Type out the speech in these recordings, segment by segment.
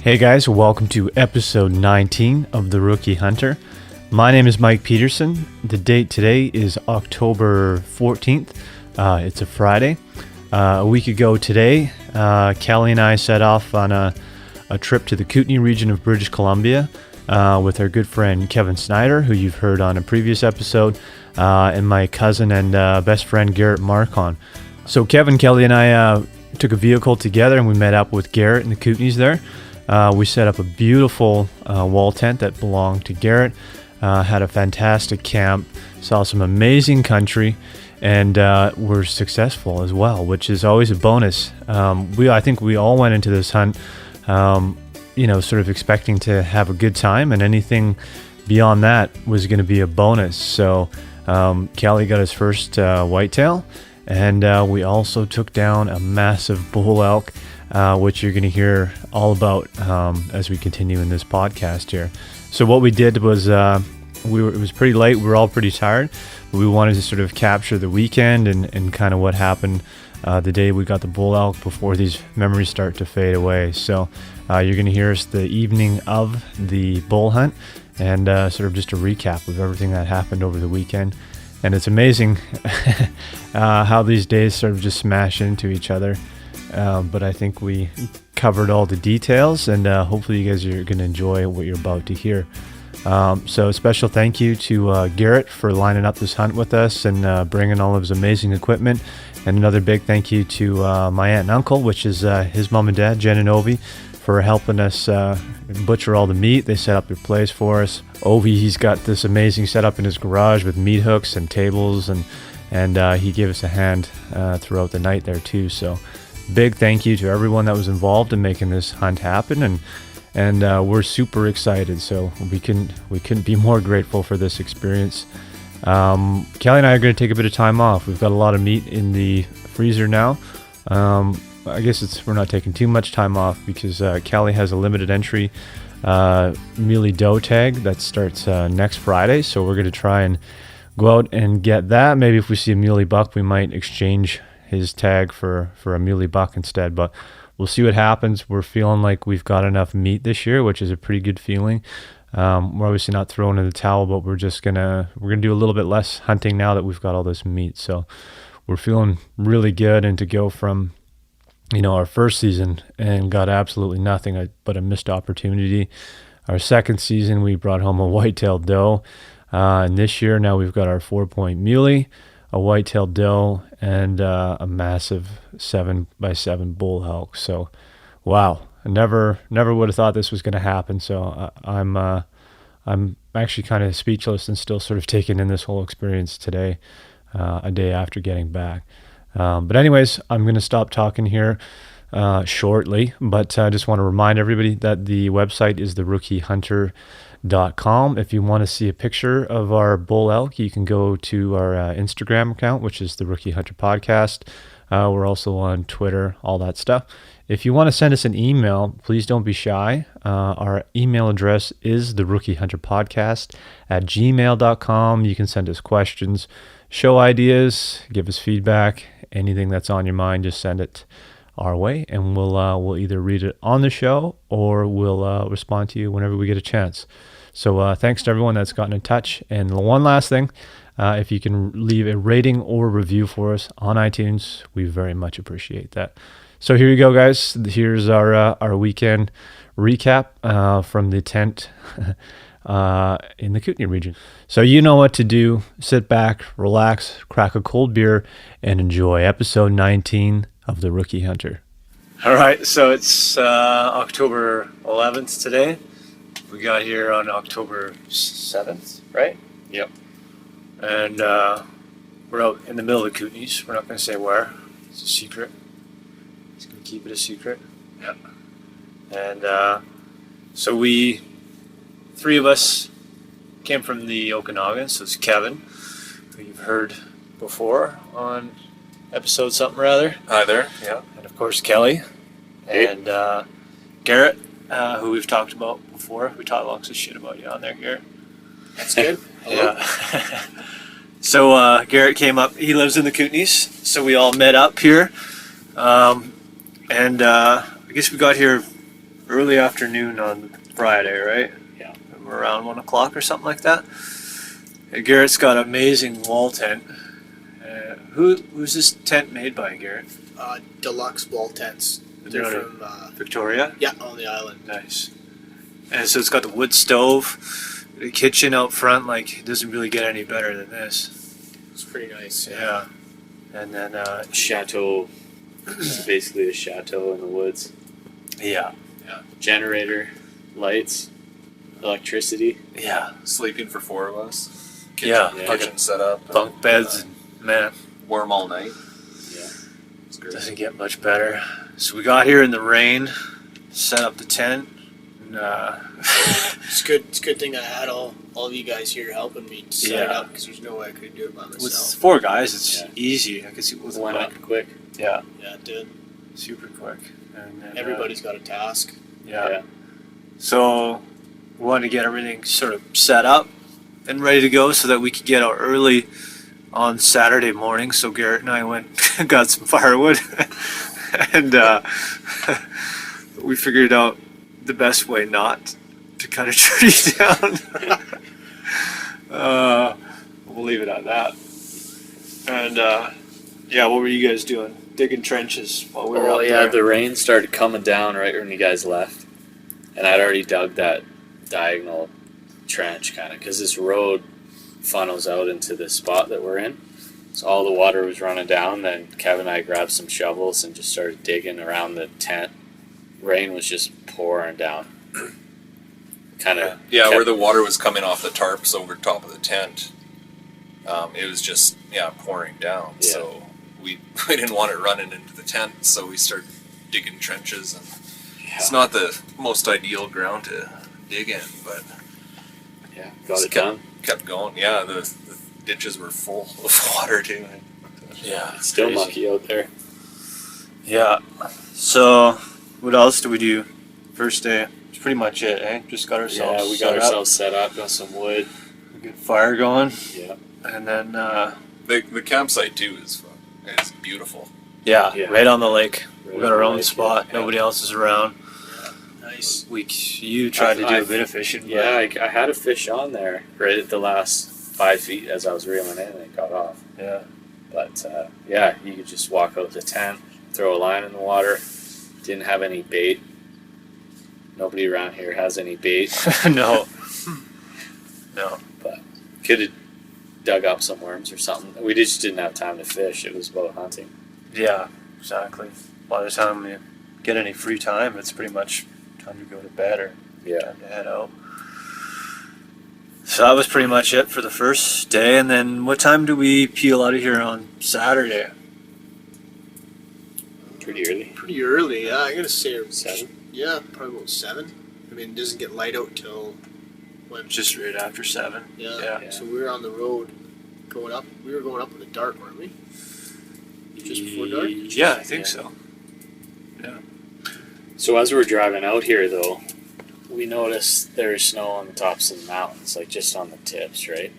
Hey guys, welcome to episode 19 of The Rookie Hunter. My name is Mike Peterson. The date today is October 14th. It's a Friday. A week ago today, Kelly and I set off on a trip to the Kootenay region of British Columbia with our good friend Kevin Snider, who you've heard on a previous episode, and my cousin and best friend Garrett Marcon. So Kevin, Kelly, and I took a vehicle together and we met up with Garrett in the Kootenays there. We set up a beautiful wall tent that belonged to Garrett, had a fantastic camp, saw some amazing country, and were successful as well, which is always a bonus. I think we all went into this hunt, sort of expecting to have a good time, and anything beyond that was going to be a bonus. So Kelly got his first whitetail, and we also took down a massive bull elk, which you're going to hear all about as we continue in this podcast here. So what we did was it was pretty late. We were all pretty tired, but we wanted to sort of capture the weekend and kind of what happened the day we got the bull elk before these memories start to fade away. So you're going to hear us the evening of the bull hunt and sort of just a recap of everything that happened over the weekend. And it's amazing how these days sort of just smash into each other. But I think we covered all the details, and hopefully you guys are going to enjoy what you're about to hear. So a special thank you to Garrett for lining up this hunt with us and bringing all of his amazing equipment. And another big thank you to my aunt and uncle, which is his mom and dad, Jen and Ovi, for helping us butcher all the meat. They set up their place for us. Ovi, he's got this amazing setup in his garage with meat hooks and tables, and he gave us a hand throughout the night there too. So big thank you to everyone that was involved in making this hunt happen, and we're super excited. So we couldn't be more grateful for this experience. Kelly and I are going to take a bit of time off. We've got a lot of meat in the freezer now. I guess we're not taking too much time off because Kelly has a limited entry muley doe tag that starts next Friday. So we're going to try and go out and get that. Maybe if we see a muley buck, we might exchange his tag for a muley buck instead, but we'll see what happens. We're feeling like we've got enough meat this year, which is a pretty good feeling. We're obviously not throwing in the towel, but we're gonna do a little bit less hunting now that we've got all this meat. So we're feeling really good, and to go from our first season and got absolutely nothing but a missed opportunity. Our second season we brought home a white-tailed doe, and this year now we've got our 4-point muley, a white-tailed doe, and a massive 7x7 bull elk. So, wow! I never would have thought this was going to happen. So I'm actually kind of speechless and still sort of taking in this whole experience today, a day after getting back. But anyways, I'm going to stop talking here shortly. But I just want to remind everybody that the website is therookihunter.com. If you want to see a picture of our bull elk, you can go to our Instagram account, which is the Rookie Hunter Podcast. We're also on Twitter, all that stuff. If you want to send us an email, please don't be shy. Our email address is therookihunterpodcast@gmail.com. You can send us questions, show ideas, give us feedback, anything that's on your mind, just send it our way, and we'll either read it on the show or we'll respond to you whenever we get a chance. So thanks to everyone that's gotten in touch. And one last thing, if you can leave a rating or review for us on iTunes, we very much appreciate that. So here you go, guys. Here's our weekend recap from the tent in the Kootenay region. So you know what to do. Sit back, relax, crack a cold beer, and enjoy episode 19 of The Rookie Hunter. All right, so it's October 11th today. We got here on October 7th, right? Yep. And we're out in the middle of the Kootenays. We're not going to say where. It's a secret. It's going to keep it a secret. Yeah. And so three of us came from the Okanagan. So it's Kevin, who you've heard before on episode something or other. Hi there. Yeah. And of course Kelly. Hey. And Garrett, who we've talked about before. We talked lots of shit about you on there, Garrett. That's good. Yeah. So Garrett came up. He lives in the Kootenays, so we all met up here. And I guess we got here early afternoon on Friday, right? Yeah. Around 1 o'clock or something like that. And Garrett's got an amazing wall tent. Who's this tent made by, Garrett? Deluxe wall tents. They're They're from Victoria? yeah, on the island. Nice. And so it's got the wood stove, the kitchen out front. Like, it doesn't really get any better than this. It's pretty nice. Yeah. And then, Chateau. It's basically a chateau in the woods. yeah. Generator, lights, electricity. Yeah. Sleeping for 4 of us. Yeah. Kitchen set up. Bunk beds, and man, Warm all night. Yeah. It's great. doesn't get much better. So we got here in the rain, set up the tent, and It's good. It's a good thing I had all of you guys here helping me set it Yeah. up because there's no way I could do it by with myself. 4 guys, it's Yeah. easy. I can see with Went one. up quick. Yeah, Yeah, it did. super quick. And then, Everybody's got a task. yeah. So we wanted to get everything sort of set up and ready to go so that we could get out early on Saturday morning. So Garrett and I went got some firewood and we figured out the best way not to cut a tree down. We'll leave it at that. And yeah, what were you guys doing? Digging trenches while we were Oh out yeah, there. the rain started coming down right when you guys left, and I'd already dug that diagonal trench kind of because this road funnels out into the spot that we're in. So all the water was running down. Then Kevin and I grabbed some shovels and just started digging around the tent. Rain was just pouring down. Kind of. Yeah, where the water was coming off the tarps over top of the tent, it was just pouring down. Yeah. So we didn't want it running into the tent, so we started digging trenches, and it's not the most ideal ground to dig in, but Yeah, got it kept, done. kept going. Yeah, the ditches were full of water too. Yeah, It's still crazy. mucky out there. Yeah. So, what else do we do? First day. It's pretty much it, eh? Just got ourselves. Yeah, we set got up, ourselves set up, got some wood. Get fire going, Yeah. and then The campsite too is fun. It's beautiful. yeah, Yeah. right on the lake. Right We got on our the own lake, spot. yeah. Nobody else is around. Nice. You tried to do a I've- bit of fishing. but- Yeah, I had a fish on there right at the last 5 feet as I was reeling in, and it got off. Yeah. But yeah, you could just walk out the tent, throw a line in the water. Didn't have any bait. Nobody around here has any bait. No. No. Could have dug up some worms or something. We just didn't have time to fish. It was about hunting. Yeah. Exactly. By the time you get any free time, it's pretty much time to go to bed or Yeah. time to head out. So that was pretty much it for the first day. And then what time do we peel out of here on Saturday? Pretty early. Pretty early. Yeah, I gotta say 7. Yeah, probably about 7. I mean, it doesn't get light out till when? Just right after 7. Yeah. Yeah. So we were on the road going up. We were going up in the dark, weren't we? Just before dark? Yeah, I think so. So as we're driving out here, though, we noticed there's snow on the tops of the mountains, like just on the tips, right?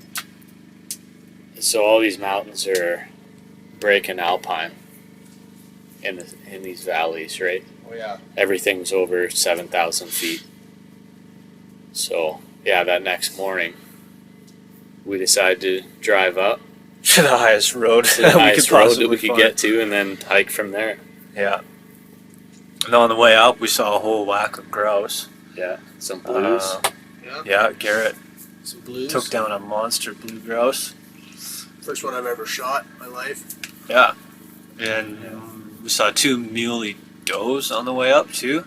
So all these mountains are breaking alpine in these valleys, right? Oh yeah. Everything's over 7,000 feet. So yeah, that next morning, we decided to drive up To the highest road to the that we highest could road possibly that we could find. get to, and then hike from there. Yeah. And on the way up, we saw a whole whack of grouse. Yeah, some blues. Yeah. Yeah, Garrett Some blues. took down a monster blue grouse. First one I've ever shot in my life. Yeah. And we saw 2 muley does on the way up, too.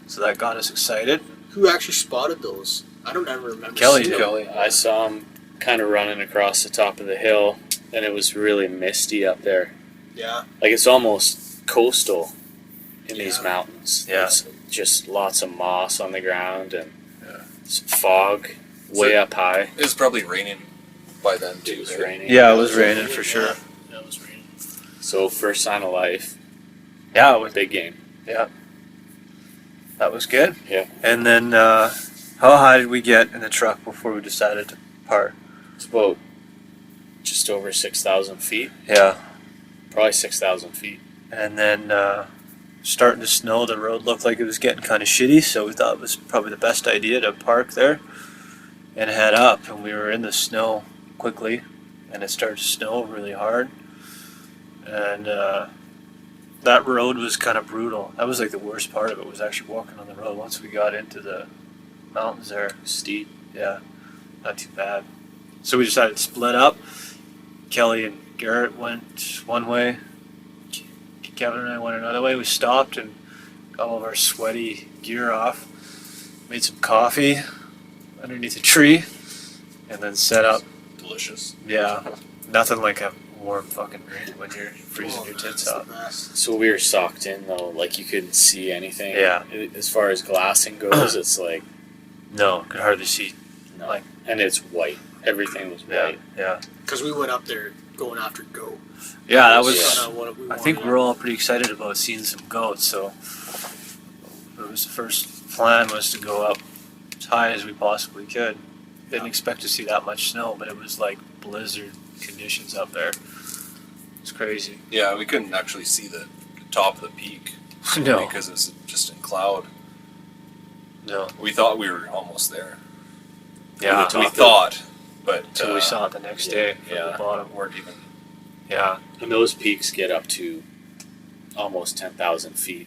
So that got us excited. Who actually spotted those? I don't ever remember. Kelly seeing did. them. I saw him kind of running across the top of the hill, and it was really misty up there. Yeah. Like it's almost coastal in these Yeah. mountains. Yeah. It's just lots of moss on the ground and Yeah. some fog way up high. It was probably raining by then too. It was right? raining. Yeah, it was raining for sure. Yeah, it was raining. So first sign of life, Yeah, it was, big game. that was good. Yeah. And then, how high did we get in the truck before we decided to park? It's about just over 6,000 feet. Yeah. Probably 6,000 feet. And then starting to snow. The road looked like it was getting kind of shitty, so we thought it was probably the best idea to park there and head up. And we were in the snow quickly, and it started to snow really hard. And that road was kind of brutal. That was like the worst part of it, was actually walking on the road. Once we got into the mountains there, Steep. yeah, not too bad. So we decided to split up. Kelly and Garrett went one way. Kevin and I went another way. We stopped and got all of our sweaty gear off. Made some coffee underneath a tree, and then set up. Delicious. Yeah, nothing like a warm fucking drink when you're freezing your tits off. So we were socked in though, like you couldn't see anything. Yeah. As far as glassing goes, it's like No, could hardly see. no. Like- and it's white. Everything was Yeah, white. yeah. Because we went up there going after goat. Yeah, that was. Yeah. Kinda what we I think wanted. we're all pretty excited about seeing some goats. So it was the first plan was to go up as high as we possibly could. Didn't Yeah. expect to see that much snow, but it was like blizzard conditions up there. It's crazy. Yeah, we couldn't actually see the top of the peak No, because it was just in cloud. no. We thought we were almost there. Yeah, we thought, but until we saw it the next yeah, day from yeah. the bottom. weren't even. Yeah, And those peaks get up to almost 10,000 feet.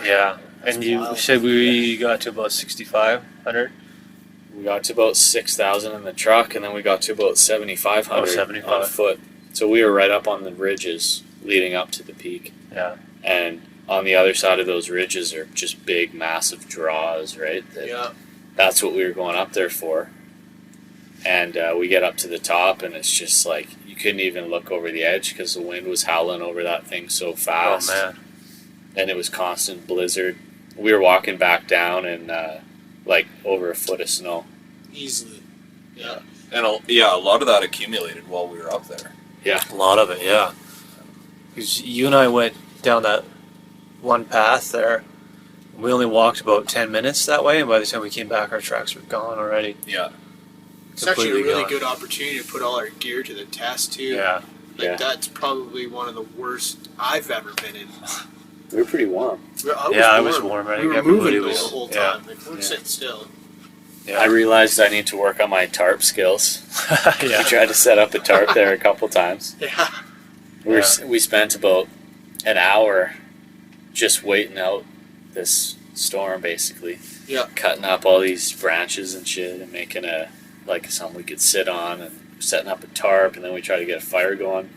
yeah. That's And you wild. said we got to about 6,500. We got to about 6,000 in the truck, and then we got to about 7,500 Oh, 75. on foot. So we were right up on the ridges leading up to the peak. Yeah, And on the other side of those ridges are just big, massive draws, right? Yeah. That's what we were going up there for. And we get up to the top, and it's just like you couldn't even look over the edge because the wind was howling over that thing so fast. oh man. And it was constant blizzard. We were walking back down, and like over a foot of snow. Easily. Yeah. And a lot of that accumulated while we were up there. A lot of it, yeah. Because you and I went down that one path there. We only walked about 10 minutes that way, and by the time we came back, our tracks were gone already. Yeah. It's actually a Completely really gone. good opportunity to put all our gear to the test too. Yeah, Like Yeah. that's probably one of the worst I've ever been in. We were pretty warm. I was warm. I We think were everybody moving was. the whole Yeah, time. Like we weren't Yeah. sitting still. yeah. I realized I need to work on my tarp skills. Yeah. We tried to set up a tarp there a couple times. Yeah. We spent about an hour just waiting out this storm, basically. Yeah. Cutting up all these branches and shit and making something we could sit on and setting up a tarp, and then we tried to get a fire going.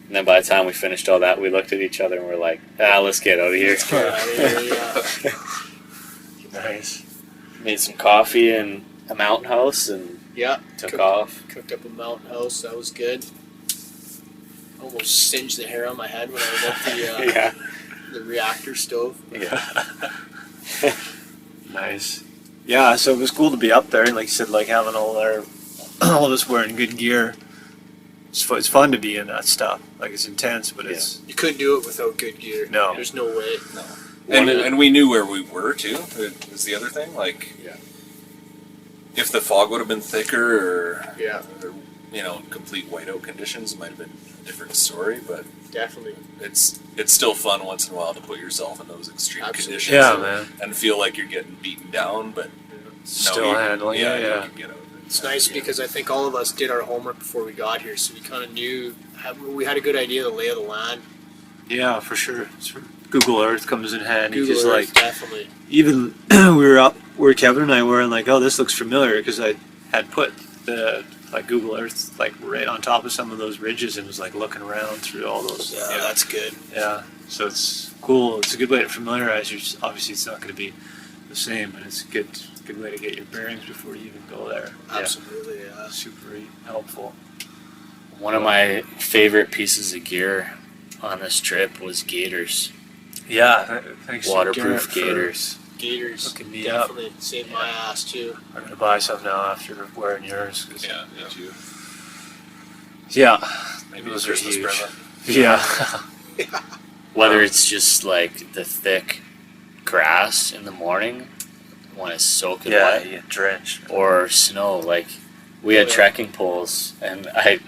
And then by the time we finished all that, we looked at each other and we're like, let's get out of here. Nice. Made some coffee in a mountain house and Yeah. took off. Cooked up a mountain house. That was good. Almost singed the hair on my head when I lit the Yeah. the reactor stove. Yeah. Nice. Yeah, so it was cool to be up there, and like you said, like having all of us wearing good gear. It's fun to be in that stuff. Like it's intense, but it's You couldn't do it without good gear. No. There's no way. No. One of the- And we knew where we were too. Is the other thing, like, Yeah. if the fog would have been thicker, Yeah. or complete whiteout conditions, it might have been a different story. But Definitely. it's still fun once in a while to put yourself in those extreme Absolutely. conditions. yeah, and, man. and feel like you're getting beaten down, but Still handling it. you Yeah. can get out of it. It's nice because I think all of us did our homework before we got here, so we kind of knew, we had a good idea of the lay of the land. Yeah, for sure. Google Earth comes in handy. Google Because Earth, like definitely. even we were up where Kevin and I were, and like, oh, this looks familiar because I had put the Google Earth like right on top of some of those ridges and was like looking around through all those. Yeah, that's good. Yeah, so it's cool. It's a good way to familiarize you. Obviously, it's not going to be the same, but it's a good way to get your bearings before you even go there. Absolutely, yeah. Yeah, super helpful. One of my favorite pieces of gear on this trip was gaiters. Yeah, thanks to Garrett Waterproof for gaiters. Gators hooking me up. definitely saved my ass too. I'm gonna buy some now after wearing yours. 'Cause, Yeah, me too. yeah, Maybe those a are Christmas huge. present. Yeah, Whether it's just like the thick grass in the morning when it's soaking yeah, wet, you get drenched. or snow. Like we had Oh, yeah. trekking poles, and I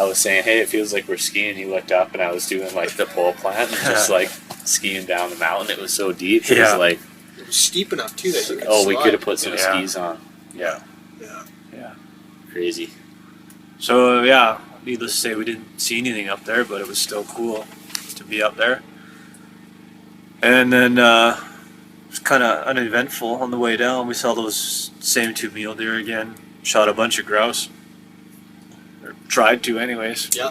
I was saying, hey, it feels like we're skiing. He looked up, and I was doing like the pole plant and just like skiing down the mountain. It was so deep. It was like, it was steep enough too that you could we slide. could have put some skis on. Yeah. Crazy. So yeah, needless to say, we didn't see anything up there, but it was still cool to be up there. And then it was kind of uneventful on the way down. We saw those same 2 mule deer again. Shot a bunch of grouse. Or tried to, anyways. Yeah.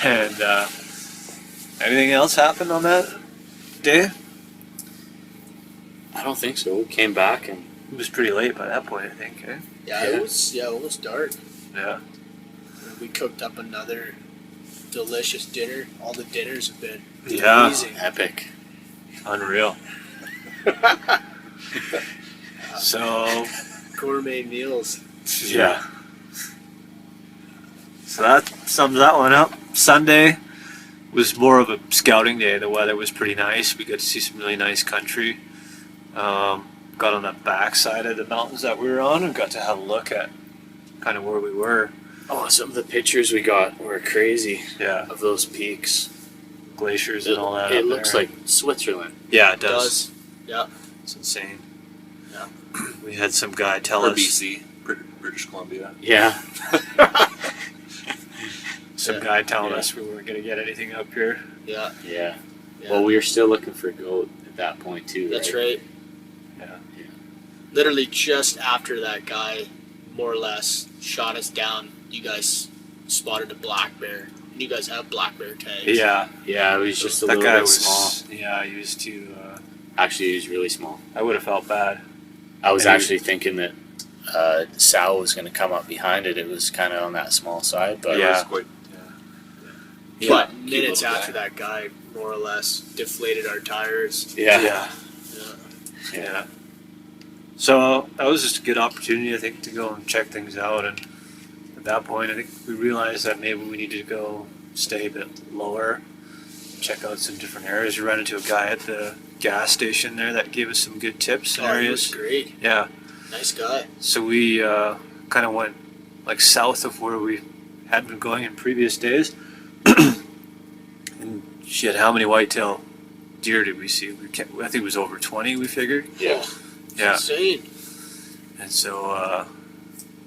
And anything else happened on that day? I don't think so. We came back and It was pretty late by that point, I think. Eh? Yeah, it was almost dark. Yeah. We cooked up another delicious dinner. All the dinners have been Yeah. amazing. epic. Unreal. So, Gourmet meals. yeah. So that sums that one up. Sunday was more of a scouting day. The weather was pretty nice. We got to see some really nice country. Got on the back side of the mountains that we were on and got to have a look at kind of where we were. Oh, some of the pictures we got were crazy Yeah, of those peaks. glaciers and all that. It up looks there. like Switzerland. Yeah, it It does. does. Yeah. It's insane. Yeah. We had some guy tell Or us. BC, British Columbia. Yeah. Some Yeah. guy telling Yeah. us we weren't gonna get anything up here. Yeah. Yeah. Yeah. Well, we were still looking for goat at that point too. That's right. Yeah. Literally just after that guy, more or less, shot us down, you guys spotted a black bear. And you guys have black bear tags. Yeah, Yeah, it was just a that little guy bit was small. Yeah, he was too. Actually, it was really small. I would have felt bad. I was And he- actually thinking that Sal was going to come up behind it. It was kind of on that small side, but Yeah. It was quite, But cute minutes little after guy. that guy, more or less, deflated our tires. yeah. Yeah. So that was just a good opportunity, I think, to go and check things out. And at that point, I think we realized that maybe we needed to go stay a bit lower, check out some different areas. We ran into a guy at the gas station there that gave us some good tips and Oh, he was areas. great. Yeah. Nice guy. So we kind of went like south of where we had been going in previous days. And shit, how many whitetail deer did we see? I think it was over 20, we figured. Yeah. Oh, Yeah. insane. And so,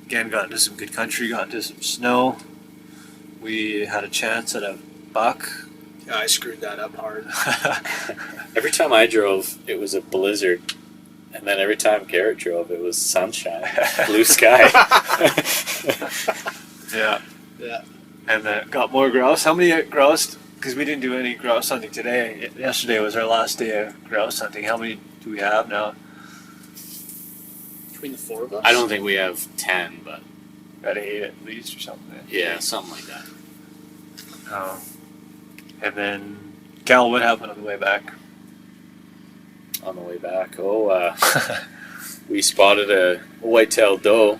again, got into some good country, got into some snow. We had a chance at a buck. Yeah, I screwed that up hard. Every time I drove, it was a blizzard. And then every time Garrett drove, it was sunshine, blue sky. Yeah. Yeah. And got more grouse. How many grouse? Because we didn't do any grouse hunting today. Yesterday was our last day of grouse hunting. How many do we have now? Between the four of us? I don't think we have 10, but Got 8 at least or something. yeah, something like that. And then, Cal, what happened on the way back? On the way back, we spotted a white-tailed doe.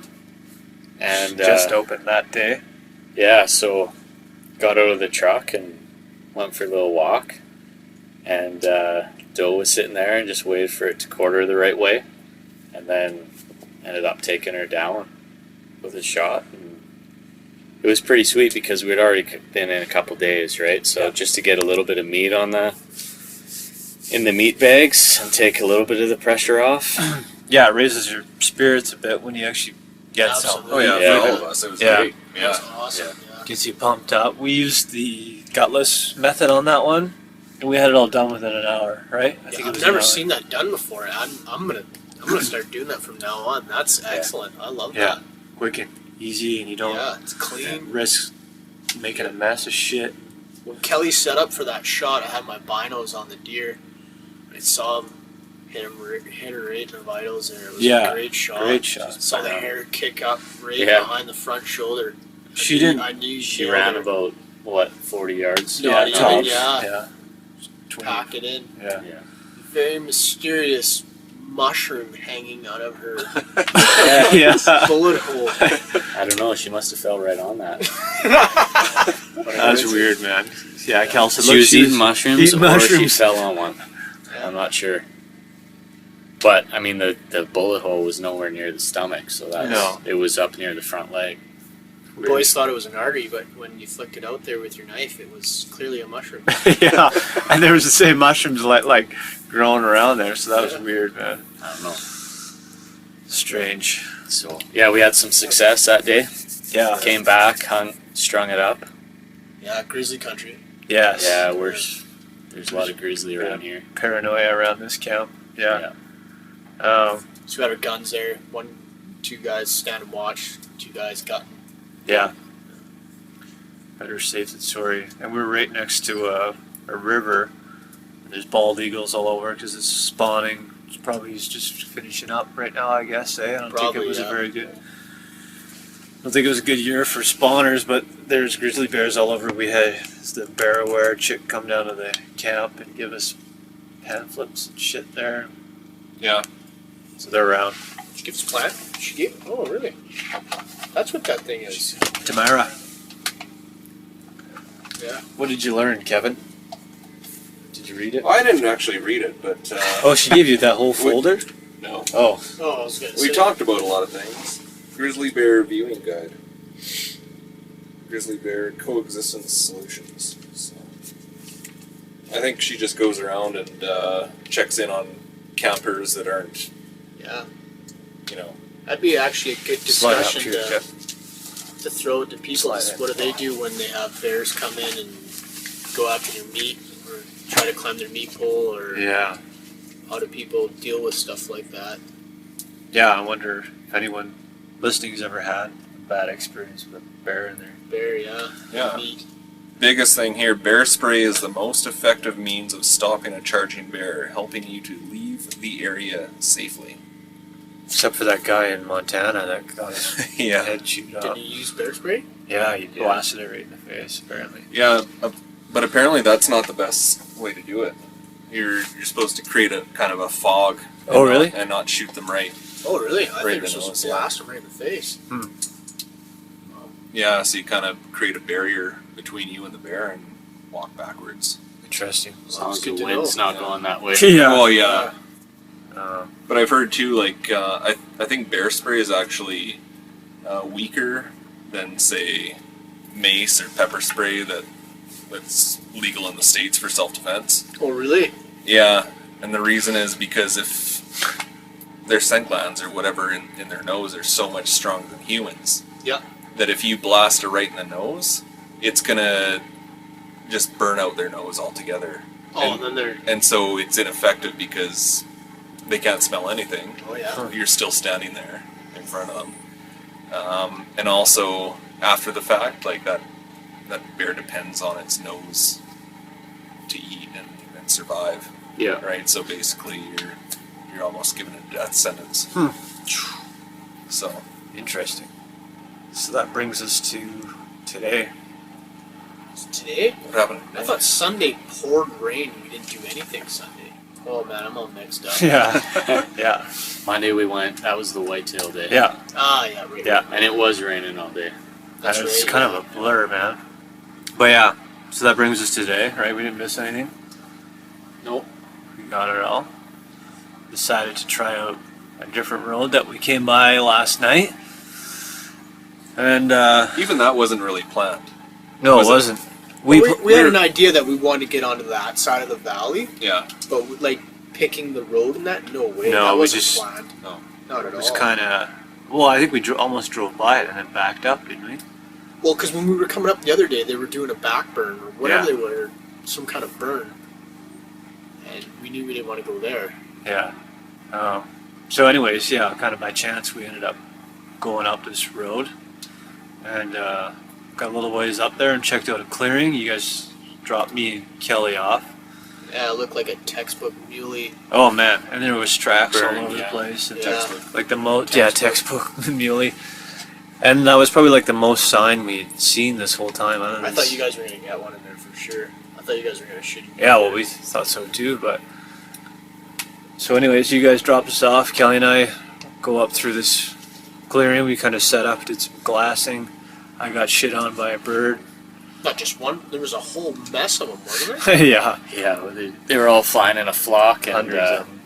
And Just opened that day. yeah, so got out of the truck and went for a little walk. And doe was sitting there and just waited for it to quarter the right way. And then ended up taking her down with a shot. And it was pretty sweet because we'd already been in a couple days, right? So just to get a little bit of meat in the meat bags and take a little bit of the pressure off. Yeah, it raises your spirits a bit when you actually get some. Absolutely. Oh yeah, Yeah. for all of us, it was Yeah. great. That Yeah. was awesome. Yeah. Gets you pumped up. We used the gutless method on that one, and we had it all done within an hour, right? I Yeah, it I've was never an hour. seen that done before. I'm gonna start doing that from now on. That's excellent. I love Yeah. that. Quick and easy, and you don't Yeah, it's clean. risk making a mess of shit. When Kelly set up for that shot, I had my binos on the deer. I saw him hit her right in the vitals there. It was Yeah, a great shot. great shot. Just saw the hair kick up right Yeah. behind the front shoulder. She didn't. I knew She nailed ran her. about, 40 yards? Not even, tops. yeah. 20. Pack it in. Yeah. Very mysterious mushroom hanging out of her Yeah. bullet hole. I don't know. She must have fell right on that. That's weird, man. Yeah, Cal said, She look, was eating mushrooms, eating or she mushrooms. fell on one. I'm not sure. But I mean, the bullet hole was nowhere near the stomach, so No. it was up near the front leg. The boys thought it was an artery, but when you flicked it out there with your knife, it was clearly a mushroom. Yeah, and there was the same mushrooms like growing around there, so that was weird, man. I don't know. Strange. So yeah, we had some success that day. Yeah. Came back, strung it up. Yeah, grizzly country. Yes. Yeah, there's a lot of grizzly around here. Paranoia around this camp. Yeah. So we had our guns there. Two guys stand and watch. 2 guys got. Yeah. Better safe than sorry. And we're right next to a river. There's bald eagles all over because it's spawning. He's just finishing up right now, I guess. I don't think it was a very good. I don't think it was a good year for spawners, but there's grizzly bears all over. We had the bear aware chick come down to the camp and give us pan flips and shit there. Yeah. So they're around. She gives a plant. She gave. Oh, really? That's what that thing is. Tamara. Yeah. What did you learn, Kevin? Did you read it? Well, I didn't actually read it, but Oh, she gave you that whole folder? no. Oh. Oh, I was gonna We say. talked about a lot of things. Grizzly bear viewing guide. Grizzly bear coexistence solutions. So, I think she just goes around and checks in on campers that aren't, Yeah. you know. That'd be actually a good Slide up discussion here, to throw to people. Slide Is in. what do they do when they have bears come in and go after their meat or try to climb their meat pole, or Yeah. how do people deal with stuff like that? Yeah, I wonder if anyone listening's ever had a bad experience with a bear in their... Bear, yeah. Yeah. Meat. Biggest thing here, bear spray is the most effective means of stopping a charging bear, helping you to leave the area safely. Except for that guy in Montana that got his Yeah. head chewed Did up. you use bear spray? Yeah, he blasted it right in the face, apparently. Yeah, but apparently that's not the best way to do it. You're supposed to create a kind of a fog. Oh, and really? and not shoot them right. Oh, really? I Right think in you're the supposed nose, to yeah. blast them right in the face. Yeah, so you kind of create a barrier between you and the bear and walk backwards. Interesting. As long as good the to wind's know. not going that way. Oh yeah. Uh, But I've heard too, like I think bear spray is actually weaker than say mace or pepper spray that's legal in the States for self-defense. Oh, really? Yeah, and the reason is because if their scent glands or whatever in their nose are so much stronger than humans, Yeah. that if you blast it right in the nose, it's gonna just burn out their nose altogether. Oh, and then they're. And so it's ineffective because they can't smell anything. Oh, yeah. You're still standing there in front of them. And also, after the fact, like that bear depends on its nose to eat and survive. Yeah. Right? So basically, you're almost given a death sentence. So, interesting. So that brings us to today. Today? what happened today? I thought Sunday poured rain. We didn't do anything Sunday. Oh, man, I'm all mixed up. Yeah. Yeah. Monday we went. That was the whitetail day. Yeah. Ah, yeah, right. Yeah. And it was raining all day. That's It's right, kind yeah. of a blur, man. But yeah, so that brings us to today, right? We didn't miss anything. Nope. We got it all. Decided to try out a different road that we came by last night. And, Even that wasn't really planned. no, Was it it? wasn't. We had an idea that we wanted to get onto that side of the valley, Yeah. but like picking the road and that, no way. No, that we wasn't just- planned. No. Not at It was all. kind of. Well, I think we almost drove by it and then backed up, didn't we? Well, because when we were coming up the other day, they were doing a back burn or whatever Yeah. they were, some kind of burn, and we knew we didn't want to go there. Yeah. So, anyways, yeah, kind of by chance, we ended up going up this road and got a little ways up there and checked out a clearing. You guys dropped me and Kelly off. Yeah, it looked like a textbook muley. Oh man, and there was tracks Burn, all over the yeah. place. And Yeah. like the most, yeah, textbook muley. And that was probably like the most sign we'd seen this whole time. I don't know. I thought you guys were gonna get one in there for sure. I thought you guys were gonna shoot. Yeah, well, we thought so too, but. So, anyways, you guys dropped us off. Kelly and I go up through this clearing. We kind of set up, did some glassing. I got shit on by a bird. Not just one. There was a whole mess of them, wasn't there? Yeah. Yeah, they were all flying in a flock, and Hundreds of them.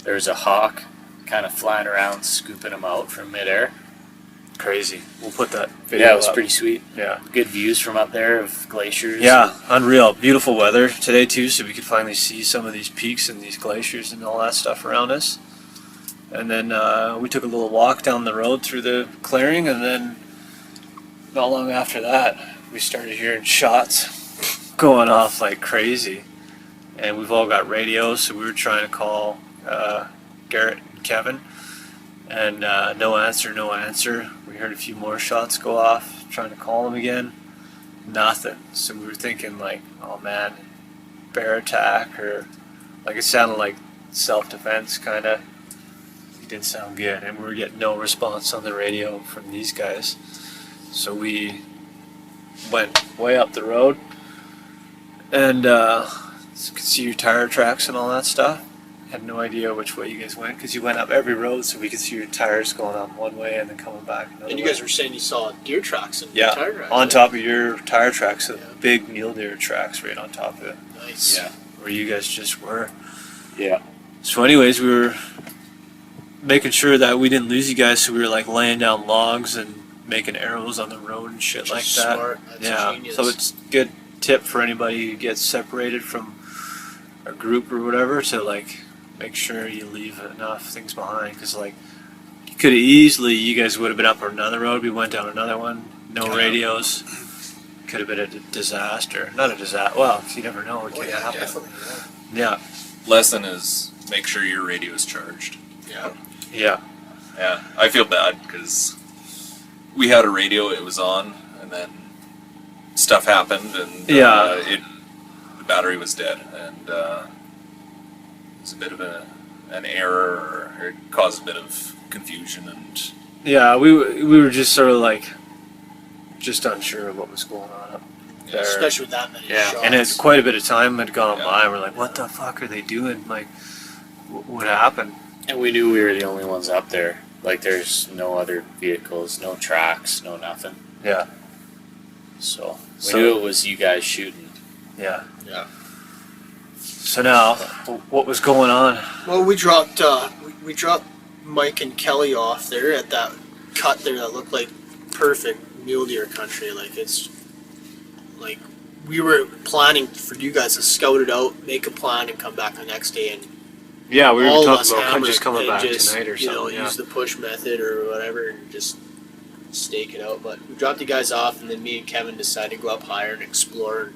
there was a hawk kind of flying around, scooping them out from midair. crazy. We'll put that video Yeah, it was up. pretty sweet. Yeah. Good views from up there of glaciers. Yeah, unreal. Beautiful weather today too, so we could finally see some of these peaks and these glaciers and all that stuff around us. And then we took a little walk down the road through the clearing, and then not long after that, we started hearing shots going off like crazy. And we've all got radios, so we were trying to call Garrett and Kevin, and no answer. We heard a few more shots go off, trying to call them again. Nothing. So we were thinking like, oh man, bear attack, or like it sounded like self-defense kind of. It didn't sound good, and we were getting no response on the radio from these guys. So we went way up the road, and so you could see your tire tracks and all that stuff. Had no idea which way you guys went, because you went up every road, so we could see your tires going up one way and then coming back another way. And you guys were saying you saw deer tracks and Yeah, tire tracks. on top of your tire tracks, so Yeah. big mule deer tracks right on top of it, Nice. Yeah. where you guys just were. Yeah. So anyways, we were making sure that we didn't lose you guys, so we were like laying down logs and making arrows on the road and shit Which like is that. smart. That's Yeah, genius. so it's a good tip for anybody who gets separated from a group or whatever, to like make sure you leave enough things behind, because like you could have easily, you guys would have been up on another road, we went down another one, no Yeah. radios, could have been a disaster. Not a disaster, well, you never know what Oh, could yeah, happen. definitely. Yeah, Lesson is make sure your radio is charged. Yeah. yeah, Yeah, I feel bad because we had a radio, it was on, and then stuff happened, and Yeah. the battery was dead, and it was a bit of an error, or it caused a bit of confusion, and yeah, we were just sort of like, just unsure of what was going on up there. Especially with that many Yeah, shots. and it's quite a bit of time had gone Yeah. by. We're like, what the fuck are they doing? Like, what happened? And we knew we were the only ones up there. Like, there's no other vehicles, no tracks, no nothing. Yeah, So we So- knew it was you guys shooting. yeah. Yeah. So now, what was going on? Well, we dropped we dropped Mike and Kelly off there at that cut there that looked like perfect mule deer country. Like, it's like we were planning for you guys to scout it out, make a plan, and come back the next day and Yeah, we were all of talking us about hammer just it coming and back just, tonight or you know, something. Yeah. use the push method or whatever and just stake it out. But we dropped you guys off, and then me and Kevin decided to go up higher and explore.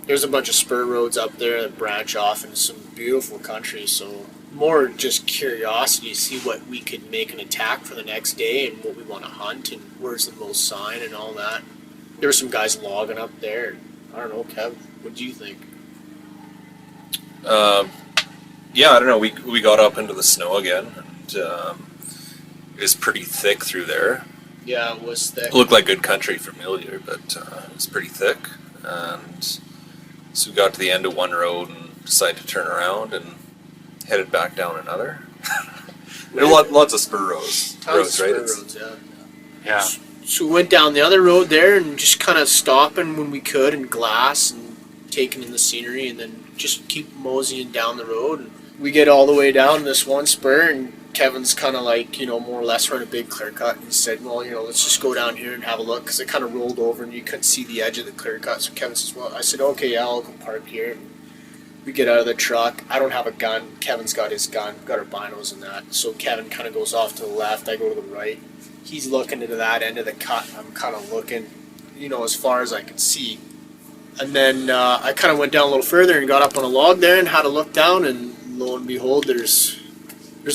There's a bunch of spur roads up there that branch off into some beautiful country. So more just curiosity to see what we could make an attack for the next day and what we want to hunt and where's the most sign and all that. There were some guys logging up there. I don't know, Kev, what do you think? yeah, I don't know. We got up into the snow again, and it was pretty thick through there. Yeah, it was thick. It looked like good country for mule deer, but it was pretty thick. And so we got to the end of one road and decided to turn around and headed back down another. There are lots of spur roads, Tons of right? spur It's- roads, yeah. Yeah. So we went down the other road there and just kind of stopping when we could and glass and taking in the scenery and then just keep moseying down the road. And we get all the way down this one spur and Kevin's kind of like, you know, more or less run a big clear cut. And he said, well, you know, let's just go down here and have a look because it kind of rolled over and you couldn't see the edge of the clear cut. So Kevin says, well, I said, okay, yeah, I'll go park here. We get out of the truck. I don't have a gun. Kevin's got his gun. Got our binos and that. So Kevin kind of goes off to the left. I go to the right. He's looking into that end of the cut. I'm kind of looking, you know, as far as I can see. And then I kind of went down a little further and got up on a log there and had a look down. And lo and behold, there's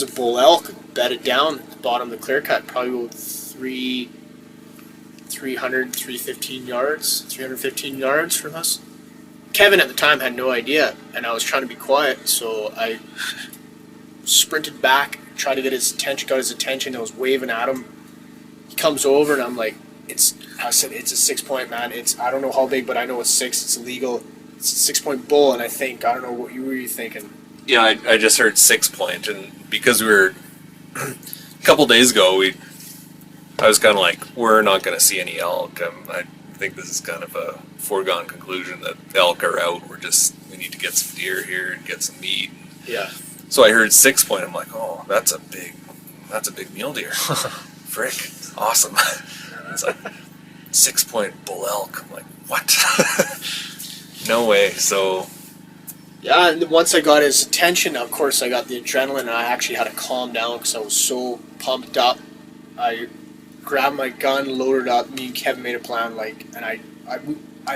a bull elk bedded down at the bottom of the clear cut, probably about 315 yards from us. Kevin at the time had no idea, and I was trying to be quiet, so I sprinted back, tried to get his attention, got his attention, I was waving at him. He comes over, and I'm like, I said, it's a 6-point, man. I don't know how big, but I know it's 6, it's illegal. It's a 6-point bull, and I don't know what you were thinking. Yeah, I just heard 6 point, and because we were a couple days ago, I was kind of like, we're not going to see any elk. I think this is kind of a foregone conclusion that elk are out. We need to get some deer here and get some meat. Yeah. So I heard 6 point. I'm like, oh, that's a big mule deer. frick, awesome. It's like 6-point bull elk. I'm like, what? No way. So Yeah, and once I got his attention, of course, I got the adrenaline, and I actually had to calm down because I was so pumped up. I grabbed my gun, loaded up. Me and Kevin made a plan, and I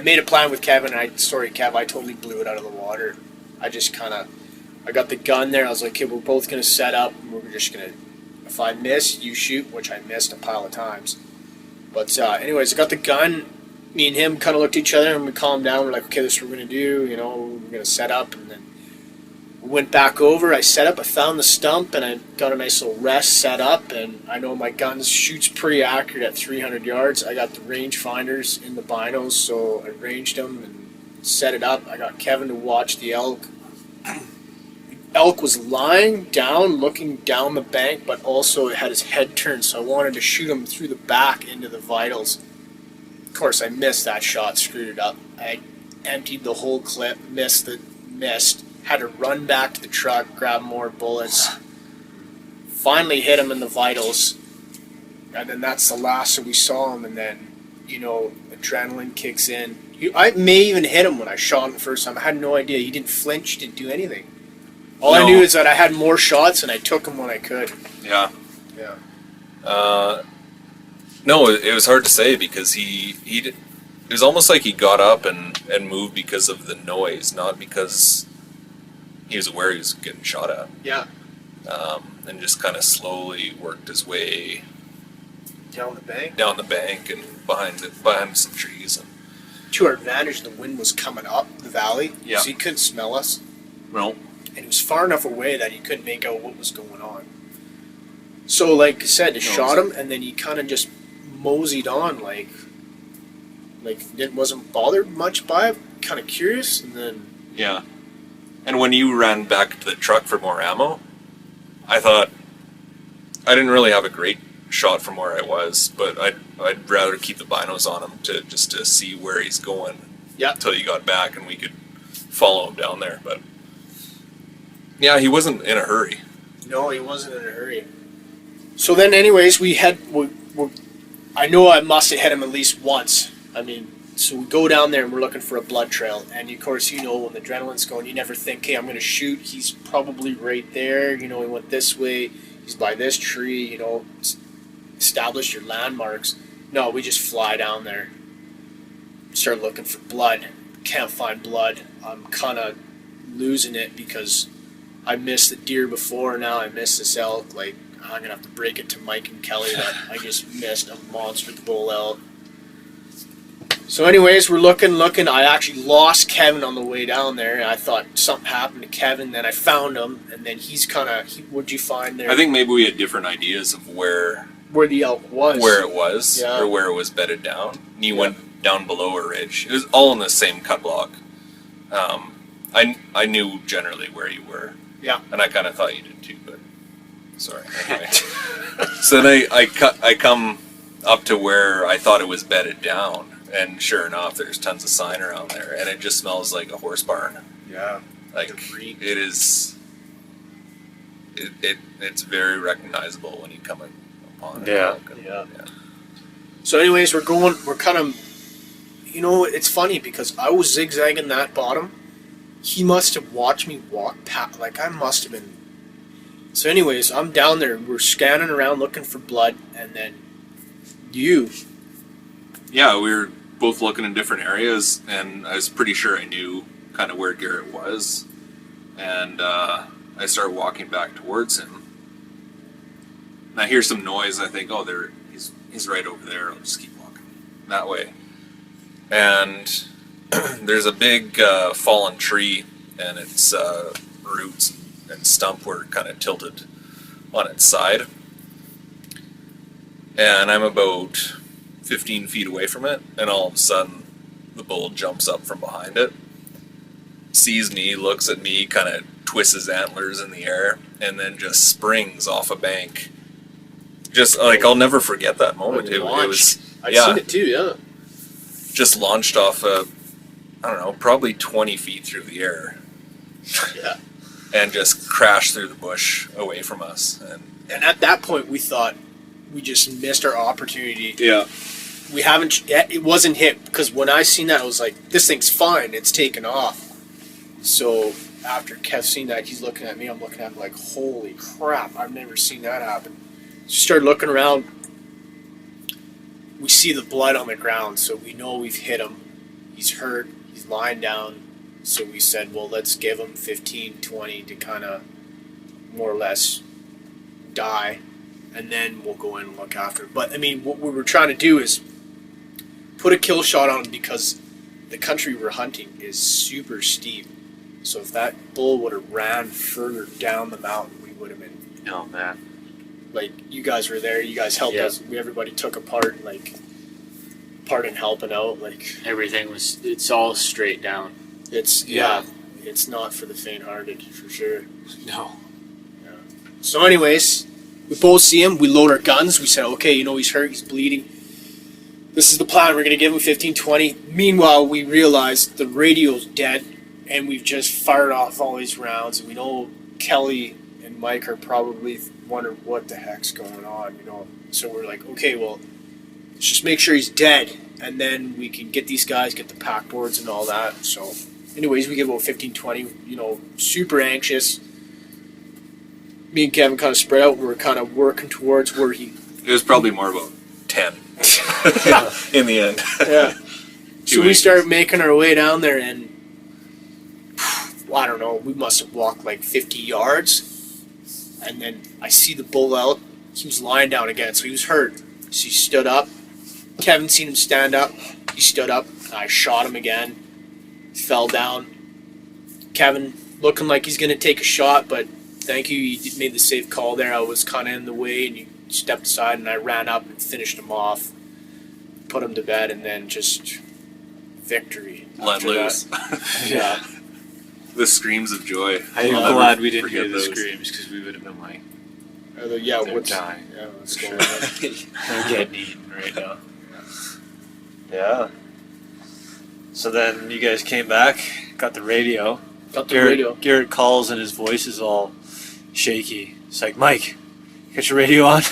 made a plan with Kevin. And sorry, Kev, I totally blew it out of the water. I got the gun there. I was like, okay, we're both gonna set up, and we're just gonna. If I miss, you shoot, which I missed a pile of times. But anyways, I got the gun. Me and him kind of looked at each other and we calmed down. We're like, okay, this is what we're going to do. We're going to set up. And then we went back over. I set up. I found the stump and I got a nice little rest set up. And I know my gun shoots pretty accurate at 300 yards. I got the range finders in the binos, so I ranged them and set it up. I got Kevin to watch the elk. The elk was lying down, looking down the bank, but also it had his head turned, so I wanted to shoot him through the back into the vitals. Of course, I missed that shot, screwed it up. I emptied the whole clip, missed, had to run back to the truck, grab more bullets. Finally hit him in the vitals, and then that's the last that we saw him, and then, adrenaline kicks in. I may even hit him when I shot him the first time. I had no idea. He didn't flinch, didn't do anything. All I knew is that I had more shots, and I took them when I could. Yeah. Yeah. No, it was hard to say because it was almost like he got up and moved because of the noise, not because he was aware he was getting shot at. Yeah. And just kind of slowly worked his way Down the bank and behind some trees. And to our advantage, the wind was coming up the valley, yeah. So he couldn't smell us. No. And he was far enough away that he couldn't make out what was going on. So, like I said, I shot him, and then he kind of just moseyed on, like wasn't bothered much by it, kind of curious, and then... Yeah. And when you ran back to the truck for more ammo, I thought, I didn't really have a great shot from where I was, but I'd rather keep the binos on him to see where he's going. Yeah. Until he got back and we could follow him down there, but... Yeah, he wasn't in a hurry. No, he wasn't in a hurry. So then, anyways, I know I must have hit him at least once. So we go down there and we're looking for a blood trail. And of course, when the adrenaline's going, you never think, hey, I'm going to shoot. He's probably right there. He went this way. He's by this tree, establish your landmarks. No, we just fly down there. Start looking for blood. Can't find blood. I'm kind of losing it because I missed the deer before. Now I missed this elk. I'm going to have to break it to Mike and Kelly that I just missed a monster bull elk. So anyways, we're looking. I actually lost Kevin on the way down there. And I thought something happened to Kevin. Then I found him. And then he's what'd you find there? I think maybe we had different ideas of where the elk was. Where it was, yeah. Or where it was bedded down. And you went down below a ridge. It was all in the same cut block. I knew generally where you were. Yeah. And I kind of thought you did too, but... Sorry. Anyway. So then I come up to where I thought it was bedded down, and sure enough, there's tons of sign around there, and it just smells like a horse barn. Yeah. It is. It's very recognizable when you come upon it. Yeah. So anyways, we're kind of, it's funny because I was zigzagging that bottom. He must have watched me walk past, I must have been. So anyways, I'm down there. We're scanning around looking for blood, and then you. Yeah, we were both looking in different areas, and I was pretty sure I knew kind of where Garrett was. And I start walking back towards him. And I hear some noise. I think, he's right over there. I'll just keep walking that way. And there's a big fallen tree, and its roots and stump were kind of tilted on its side. And I'm about 15 feet away from it, and all of a sudden the bull jumps up from behind it, sees me, looks at me, kind of twists his antlers in the air, and then just springs off a bank. Just I'll never forget that moment. It was I've seen it too, yeah. Just launched off probably 20 feet through the air. Yeah. And just crashed through the bush away from us. And at that point we thought, we just missed our opportunity. Yeah. We haven't. It wasn't hit because when I seen that, I was like, "This thing's fine. It's taken off." So after Kev seen that, he's looking at me. I'm looking at him like, "Holy crap! I've never seen that happen." So start looking around. We see the blood on the ground, so we know we've hit him. He's hurt. He's lying down. So we said, "Well, let's give him 15, 20 to kind of more or less die, and then we'll go in and look after him." But I mean, what we were trying to do is put a kill shot on him because the country we're hunting is super steep. So if that bull would have ran further down the mountain, we would have been. Oh man. Like, you guys were there. You guys helped us. Everybody took a part in helping out. Like, Everything it's all straight down. it's it's not for the faint-hearted for sure. No. So, anyways, we both see him. We load our guns. We said, okay, he's hurt. He's bleeding. This is the plan. We're going to give him 15, 20. Meanwhile, we realize the radio's dead, and we've just fired off all these rounds. And we know Kelly and Mike are probably wondering what the heck's going on, So we're like, okay, well, let's just make sure he's dead, and then we can get these guys, get the pack boards and all that. So, anyways, we give about 15, 20, super anxious. Me and Kevin kind of spread out. We were kind of working towards where he... It was probably more about 10 in the end. Yeah. So we started making our way down there, and I don't know, we must have walked like 50 yards. And then I see the bull out. He was lying down again, so he was hurt. So he stood up. Kevin seen him stand up. He stood up. I shot him again. Fell down. Kevin looking like he's going to take a shot, but thank you. You made the safe call there. I was kind of in the way, and you stepped aside, and I ran up and finished him off. Put him to bed, and then just victory. Let loose. Yeah. The screams of joy. I'm I'll glad never we didn't forget hear the those. screams because we would have been like, Yeah, they're dying. Yeah, what's For going on? They're getting eaten right now. Yeah. So then you guys came back, got the radio. Got the radio. Garrett calls and his voice is all shaky. It's like, Mike, get your radio on.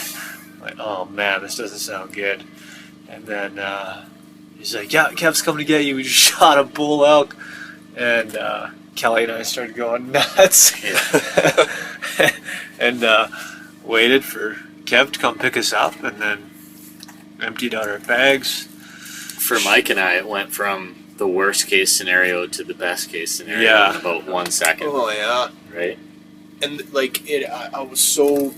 I'm like, oh man, this doesn't sound good. And then he's like, yeah, Kev's coming to get you. We just shot a bull elk. And Kelly and I started going nuts. And waited for Kev to come pick us up and then emptied out our bags. For Mike and I, it went from the worst case scenario to the best case scenario in about 1 second. Oh yeah. Right? And I was so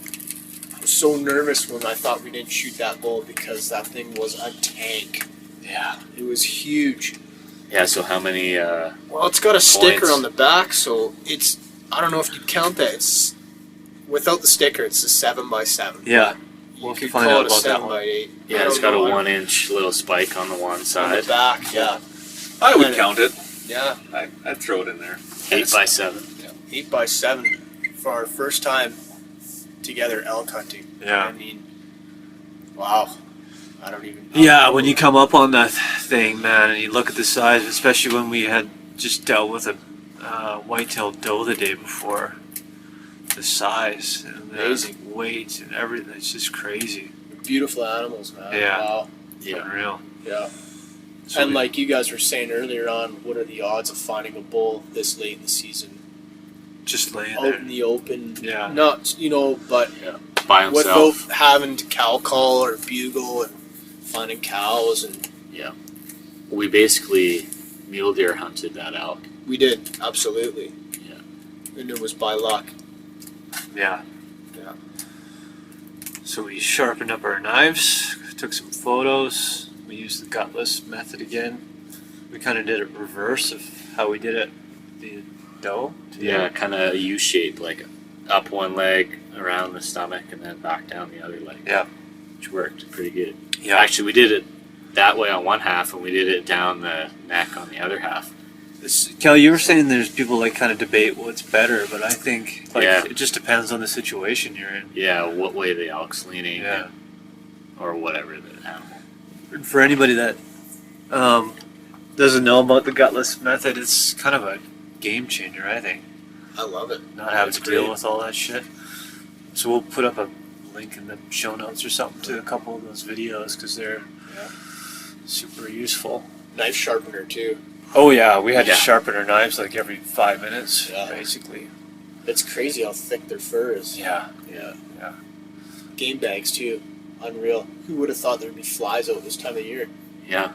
nervous when I thought we didn't shoot that bull because that thing was a tank. Yeah. It was huge. Yeah, so how many Well, it's got a sticker points? on the back, so it's, I don't know if you count that. It's without the sticker, it's a 7x7. Yeah. You We'll could find call out it a about that 7x8. Yeah, it's got a 1-inch little spike on the one on side. the back. Yeah. I would count it. Yeah. I'd throw it in there. 8x7. 8x7 for our first time together elk hunting. Yeah. I mean, wow. I don't even. Yeah, when you come up on that thing, man, and you look at the size, especially when we had just dealt with a white-tailed doe the day before, the size and the Amazing. weight and everything, it's just crazy. Beautiful animals, man. Yeah. Wow. Yeah. Unreal. Yeah. So And we- like you guys were saying earlier on, what are the odds of finding a bull this late in the season? just laying Out there. in the open. Yeah. Not, but By without himself. having to cow call or bugle and finding cows, and We basically mule deer hunted that elk. we did, absolutely. Yeah. And it was by luck. Yeah. Yeah. So we sharpened up our knives, took some photos. We used the gutless method again. We kind of did it reverse of how we did it the doe. Yeah, kind of U-shaped, like up one leg, around the stomach, and then back down the other leg. Yeah. Which worked pretty good. Yeah. Actually, we did it that way on one half, and we did it down the neck on the other half. Kelly, you were saying there's people like kind of debate what's better, but I think like Yeah. it just depends on the situation you're in. Yeah, what way the elk's leaning, Yeah. or whatever the animal. And for anybody that doesn't know about the gutless method, it's kind of a game changer, I think. I love it. Not having It's to deal great. with all that shit. So we'll put up a link in the show notes or something to a couple of those videos because they're super useful. Knife sharpener too. Oh yeah, we had to Yeah. sharpen our knives like every 5 minutes, Yeah. basically. It's crazy how thick their fur is. Yeah. Yeah. Yeah. Game bags too. Unreal. Who would have thought there'd be flies out this time of year? Yeah.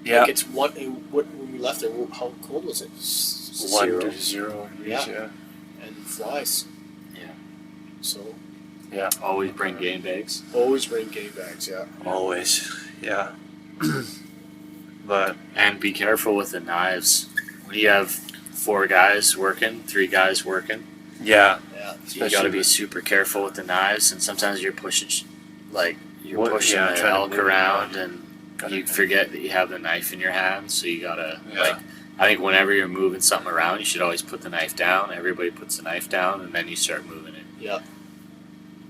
Yeah. Like it's when we left there, how cold was it? 1 to 0 degrees, yeah. And flies. Yeah. So Always bring game bags. always bring game bags, yeah. Always. Yeah. But And be careful with the knives. When you have 4 guys working, 3 guys working, yeah. Yeah. you got to be super careful with the knives. And sometimes you're pushing, pushing yeah, the trying to elk move it around, around. and Gotta you forget that you have the knife in your hand. So you gotta Yeah. I think whenever you're moving something around, you should always put the knife down. Everybody puts the knife down, and then you start moving it Yeah.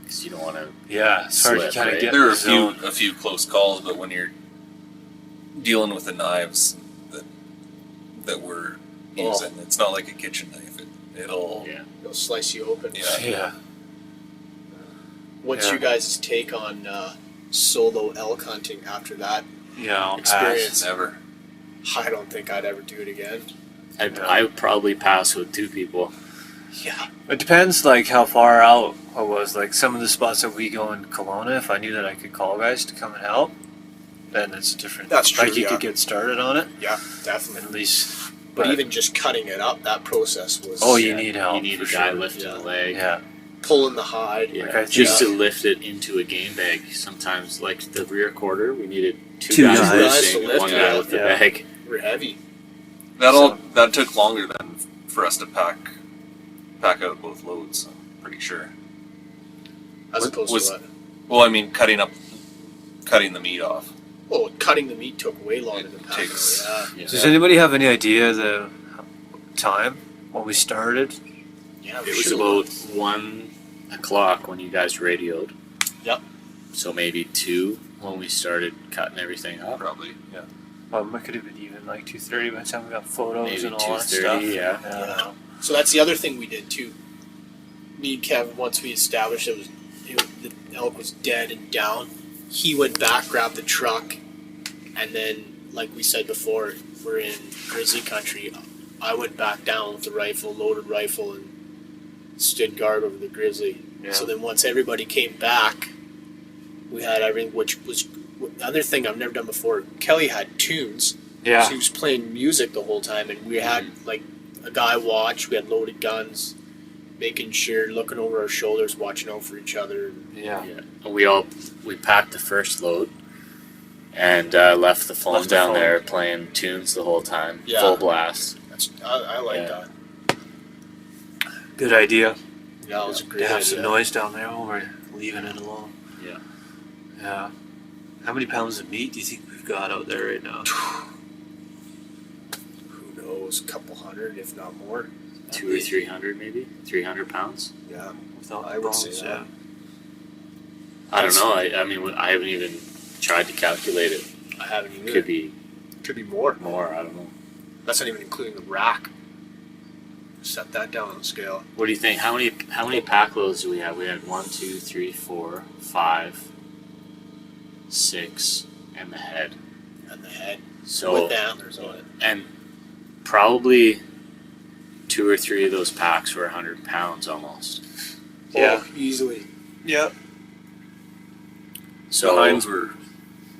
because you don't want to. Yeah, it's hard to Slip, kind of right? get There were the zone. a few close calls, but when you're dealing with the knives that we're using, it's not like a kitchen knife. It'll Yeah. It'll slice you open. Yeah. Yeah. What's Yeah. your guys' take on solo elk hunting after that Yeah, I'll experience? never. I don't think I'd ever do it again. I would probably pass with 2 people. Yeah. It depends, like, how far out I was. Like, some of the spots that we go in Kelowna, if I knew that I could call guys to come and help, then it's different. That's true, Like, you yeah. could get started on it, Yeah, definitely. at least. But even just cutting it up, that process was Oh, you need help. You need a for guy sure. lifting Yeah. the leg. Yeah. pulling the hide. Yeah, Like I just think- to lift it into a game bag. Sometimes, like the rear quarter, we needed 2 Two guys guys lifting, to and lift 1 it, guy yeah. with the Yeah. bag. We're heavy. That took longer than for us to pack out both loads. I'm pretty sure. As Was- opposed was- to what? Well, I mean, cutting the meat off. Oh, cutting the meat took way longer It than pack. takes- Yeah. Does anybody have any idea the time when we started? Yeah, It was about 1 o'clock when you guys radioed. Yep. So maybe 2 when we started cutting everything up. Probably. Yeah. It could have been even like 2:30 by the time we got photos Maybe and all that 2:30, stuff. yeah. So that's the other thing we did too. Me and Kevin, once we established the elk was dead and down, he went back, grabbed the truck, and then, like we said before, we're in grizzly country. I went back down with the rifle, loaded rifle, and stood guard over the grizzly. Yeah. So then once everybody came back, we had everything, which was the other thing I've never done before. Kelly had tunes. Yeah. So he was playing music the whole time, and we had like a guy watch. We had loaded guns, making sure, looking over our shoulders, watching out for each other. Yeah. Yeah. We packed the first load and left the phone Left the down phone. there playing tunes the whole time. Yeah. Full blast. I like Yeah. that. Good idea. Yeah, it was a To great have idea. some noise down there when we're leaving it alone. Yeah. Yeah. How many pounds of meat do you think we've got out there right now? Who knows? A couple hundred, if not more. 200 or 300 maybe? 300 pounds? Yeah, Without I would say bones, that. I don't know. I mean, I haven't even tried to calculate it. I haven't either. Could be Could be more. more. I don't know. That's not even including the rack. Set that down on the scale. What do you think? How many pack loads do we have? We had 1, 2, 3, 4, 5, 6, and the head. And the head So with the antlers on it. and probably 2 or 3 of those packs were 100 pounds almost. Yeah. Oh, easily. Yep. So the hinds were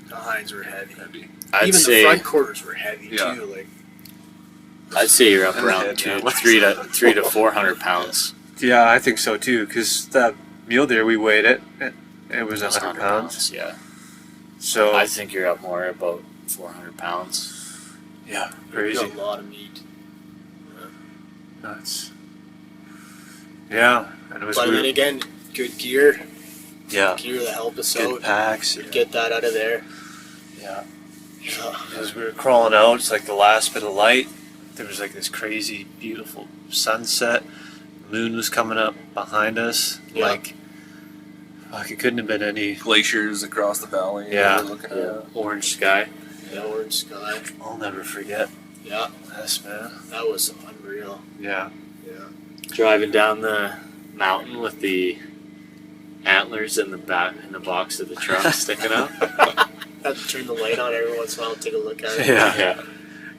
The hinds were heavy. heavy. I'd Even say the front quarters were heavy Yeah. too. Like I'd say you're up And the around head, 2, yeah. 3 to 400 pounds. Yeah, I think so too. Because that mule deer, we weighed it. It was That's 100 pounds. Yeah. So I think you're up more about 400 pounds. yeah, we crazy. got a lot of meat. Nuts. Yeah, and it was But then weird. again, good gear. Yeah, Gear to help us good out. packs. Get that out of there. Yeah. Yeah. As we were crawling out, it's like the last bit of light. There was like this crazy, beautiful sunset. Moon was coming up behind us. Yeah. Like, fuck, it couldn't have been any Glaciers across the valley. Yeah. We're looking at. Orange sky. The orange sky. I'll never forget Yeah, this, man. that was unreal. Yeah. Yeah. Driving down the mountain with the antlers in the back in the box of the truck sticking up. Have to turn the light on every once in a while and take a look at it. Yeah. Yeah.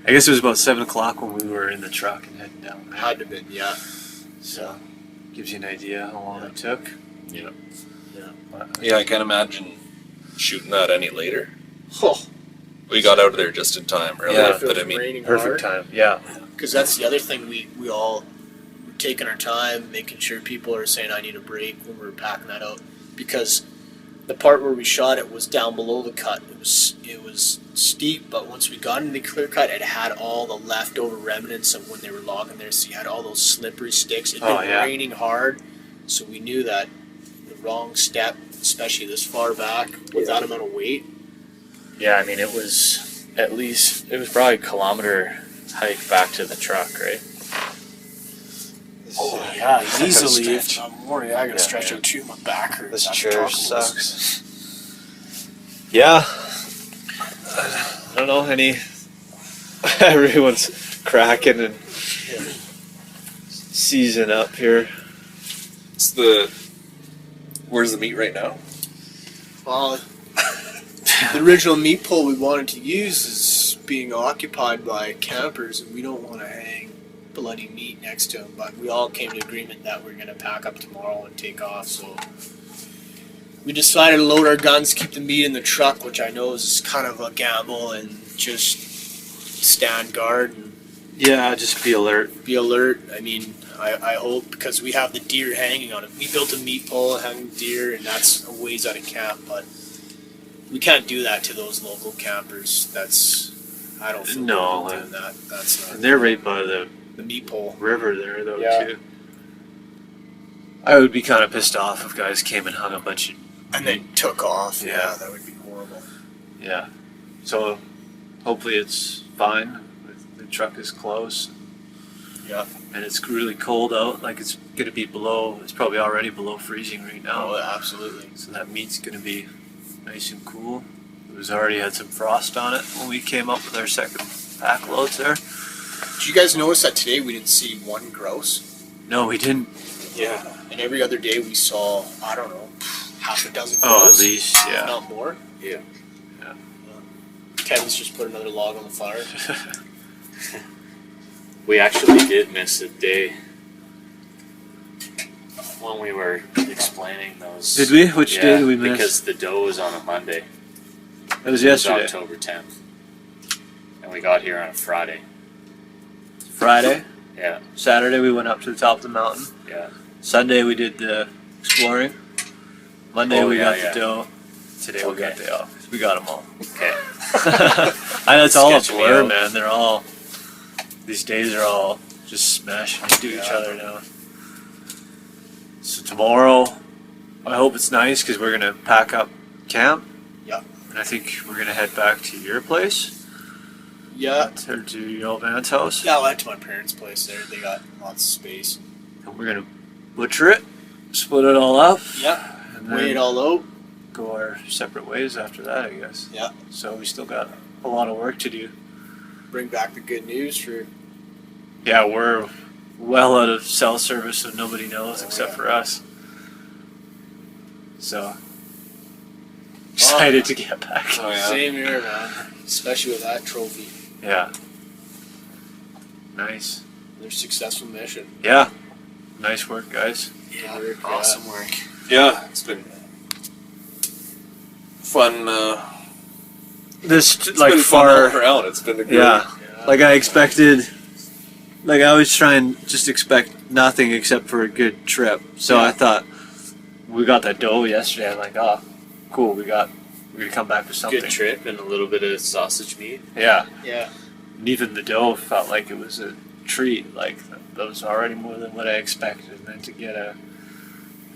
I guess it was about 7 o'clock when we were in the truck and heading down there. Had to been, yeah. So, gives you an idea how long it took. Yeah. Yeah, I can't imagine shooting that any later. Oh, We got out of there just in time, really. Yeah. But I mean, raining Perfect time. Yeah. Because that's the other thing we all were taking our time, making sure people are saying I need a break when we were packing that out. Because the part where we shot it was down below the cut. It was steep, but once we got into the clear cut, it had all the leftover remnants of when they were logging there. So you had all those slippery sticks. It had been raining hard, so we knew that the wrong step, especially this far back, with that amount of weight. Yeah, I mean, it was probably a kilometer hike back to the truck, right? Oh yeah, easily. Stretch. If I'm more, I gotta stretch out too. My back hurts. This That chair truck sucks. Yeah. I don't know, everyone's cracking and seizing up here. where's the meat right now? Well, the original meat pole we wanted to use is being occupied by campers, and we don't want to hang bloody meat next to them. But we all came to agreement that we're going to pack up tomorrow and take off. So we decided to load our guns, keep the meat in the truck, which I know is kind of a gamble, and just stand guard and Yeah, just be alert. be alert. I mean, I hope, because we have the deer hanging on it. We built a meat pole hanging deer, and that's a ways out of camp, but we can't do that to those local campers. I don't feel No, good doing that. That's And not they're right by the the meat pole. river there, though, Yeah. too. I would be kind of pissed off if guys came and hung a bunch of... And then took off. Yeah. Yeah, that would be horrible. Yeah. So, hopefully it's fine. The truck is close. Yeah. And it's really cold out. Like, it's going to be it's probably already below freezing right now. Oh, absolutely. So that meat's going to be nice and cool. It was already had some frost on it when we came up with our second pack loads there. Did you guys notice that today we didn't see one grouse? No, we didn't. Yeah. And every other day we saw, I don't know, half a dozen Oh, grouse. at least, If yeah. not more. Yeah. Yeah. Kevin's just put another log on the fire. We actually did miss a day when we were explaining those. Did we? Which day did we miss? Because the doe was on a Monday. It was It was yesterday. October 10th. And we got here on a Friday. Friday. Yeah, Saturday we went up to the top of the mountain. yeah. Sunday we did the exploring. Monday Oh, we yeah, got yeah. the doe. Today we got Okay. day off. We got them all. Okay. And it's all a Sketch me blur, out. man. They're all... These days are all just smashing into each other now. So tomorrow, I hope it's nice because we're going to pack up camp. Yeah. And I think we're going to head back to your place. Yeah. Or to your old man's house. Yeah, I went to my parents' place there. They got lots of space. And we're going to butcher it, split it all up. Yeah. And Weigh it then all out. go our separate ways after that, I guess. Yeah. So we still got a lot of work to do. Bring back the good news for. Yeah, we're well out of cell service, so nobody knows except for us. So excited to get back. Oh yeah. Same here, man. Especially with that trophy. Yeah. Nice. Their successful mission. Yeah. Nice work, guys. Yeah. Awesome work. Yeah, it's been fun. This It's like been fun far. all around. It's been a good. Yeah. Like I expected. Like I always try and just expect nothing except for a good trip. So I thought we got that doe yesterday. I'm like, oh, cool. We're gonna come back with something. Good trip and a little bit of sausage meat. Yeah. Yeah. And even the doe felt like it was a treat. Like that was already more than what I expected. And then to get a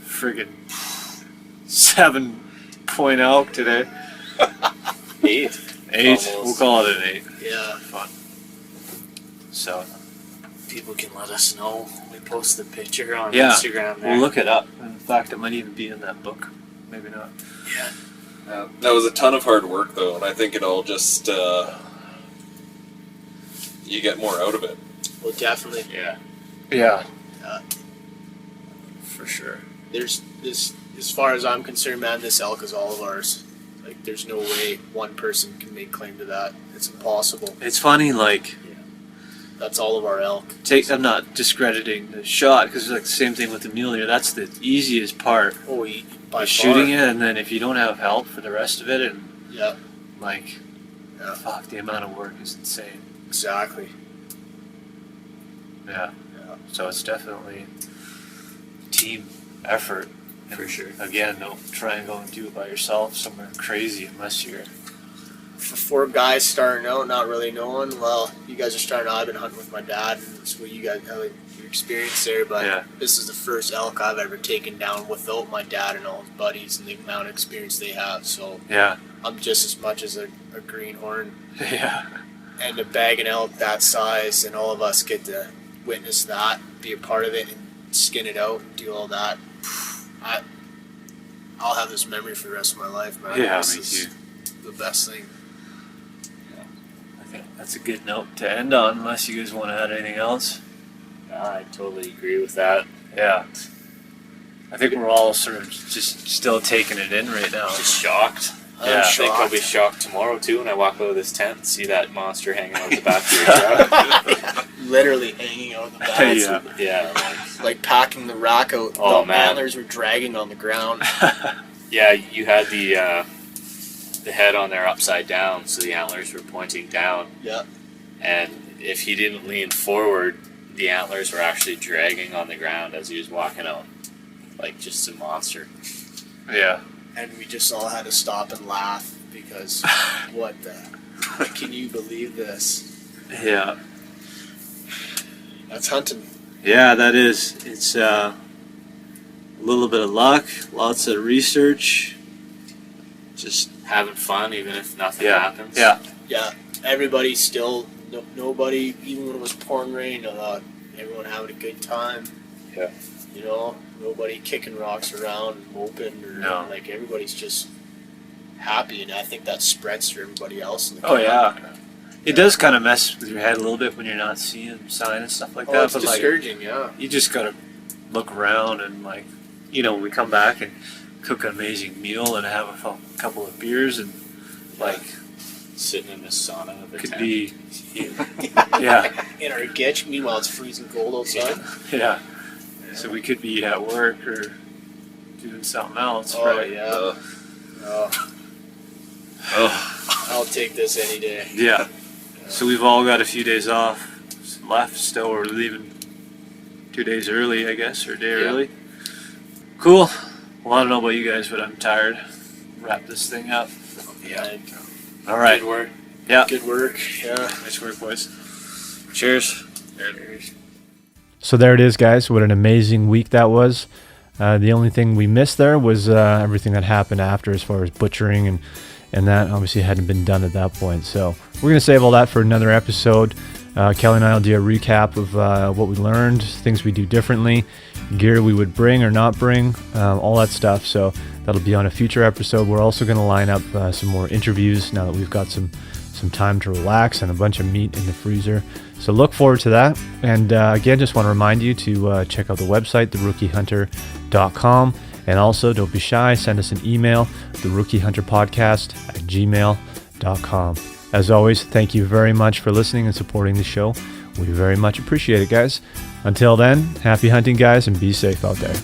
friggin' 7 elk today. 8. 8. Almost. We'll call it an 8. Yeah. Fun. So People can let us know. We post the picture on Yeah. Instagram there. we'll look it up. In fact, it might even be in that book. Maybe not. Yeah. Yeah, that was a ton of hard work though, and I think it'll just you get more out of it. Well, definitely. Yeah. Yeah. Yeah. For sure. There's this, as far as I'm concerned, man, this elk is all of ours. Like, there's no way one person can make claim to that. It's impossible. It's funny, like, That's all of our elk. I'm not discrediting the shot, because it's like the same thing with the mule deer. That's the easiest part. Oh, by Is far. shooting it, and then if you don't have help for the rest of it, and Yeah, like, Yeah. fuck, the amount of work is insane. exactly. Yeah. Yeah. So it's definitely team effort. And For sure. Again, don't try and go and do it by yourself somewhere crazy unless you're. For 4 guys starting out, not really knowing, well, you guys are starting out. I've been hunting with my dad, and that's what you guys have your experience there, but Yeah. this is the first elk I've ever taken down without my dad and all his buddies and the amount of experience they have, so Yeah. I'm just as much as a greenhorn. Yeah. And to bag an elk that size, and all of us get to witness that, be a part of it, and skin it out and do all that. I'll have this memory for the rest of my life, man. Yeah, This me is too. the best thing. I think that's a good note to end on, unless you guys want to add anything else. I totally agree with that. Yeah. I think we're all sort of just still taking it in right now. Just shocked. Yeah, I I think I'll shocked. be shocked tomorrow too when I walk out of this tent and see that monster hanging out the back of your truck. Literally hanging out of the back. Yeah. Yeah, Like packing the rack out. Oh, the man. antlers were dragging on the ground. yeah. You had the head on there upside down, so the antlers were pointing down. Yeah. And if he didn't lean forward, the antlers were actually dragging on the ground as he was walking out, like just a monster. Yeah. And we just all had to stop and laugh because what the? Can you believe this? Yeah. That's hunting. Yeah, that is. It's a little bit of luck, lots of research. Just Having fun, even if nothing yeah, happens. yeah, Yeah. Everybody still, nobody, even when it was pouring rain, everyone having a good time. Yeah. You know, nobody kicking rocks around and moping or No. like everybody's just happy, and I think that spreads to everybody else in the Oh camp. yeah. It does kind of mess with your head a little bit when you're not seeing sign and stuff like Oh, that. it's But like, discouraging, yeah. you just gotta look around and like, when we come back and cook an amazing meal and have a couple of beers and like Sitting in the sauna of the could tent. be, yeah, In our gitch, meanwhile it's freezing cold outside. yeah. So we could be at work or doing something else, Oh right? yeah. Uh, Oh, I'll take this any day. yeah. So we've all got a few days off left still. We're leaving 2 days early, I guess, or a day Yeah. early. Cool. Well, I don't know about you guys, but I'm tired. Wrap this thing up. Yeah. All right. Good work. Yeah. Good work. Yeah. Nice work, boys. Cheers. So there it is, guys. What an amazing week that was. The only thing we missed there was everything that happened after, as far as butchering and that obviously hadn't been done at that point. So we're going to save all that for another episode. Kelly and I will do a recap of what we learned, things we do differently, gear we would bring or not bring, all that stuff. So that'll be on a future episode. We're also going to line up some more interviews now that we've got some time to relax and a bunch of meat in the freezer. So look forward to that. And again, just want to remind you to check out the website, therookiehunter.com. And also, don't be shy, send us an email, therookiehunterpodcast@gmail.com. As always, thank you very much for listening and supporting the show. We very much appreciate it, guys. Until then, happy hunting, guys, and be safe out there.